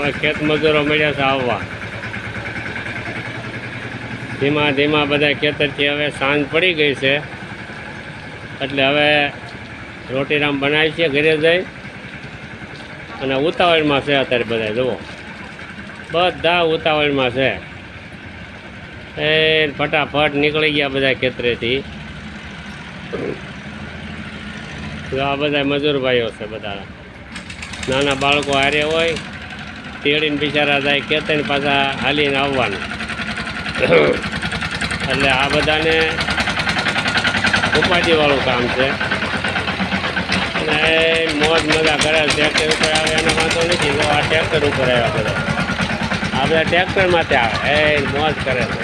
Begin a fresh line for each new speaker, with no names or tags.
હવે ખેત મજૂરો મળ્યા છે આવવા. ધીમા ધીમા બધા ખેતરથી હવે સાંજ પડી ગઈ છે એટલે હવે રોટીરામ બનાવી છે ઘરે જઈ. અને ઉતાવળમાં છે અત્યારે બધા જુઓ, બધા ઉતાવળમાં છે. એ ફટાફટ નીકળી ગયા બધા ખેતરેથી. આ બધા મજૂર ભાઈઓ છે, બધા નાના બાળકો હારે હોય તેડીને બિચારા જાય ખેતર પાછા હાલીને આવવાનું. એટલે આ બધાને ઉપાધિવાળું કામ છે. અને મોજ મજા કરે. ટ્રેક્ટર ઉપર આવે એનો વાંધો નથી. આ ટ્રેક્ટર ઉપર આવ્યા બધા, આ બધા ટ્રેક્ટરમાંથી આવે એ મોજ કરે છે.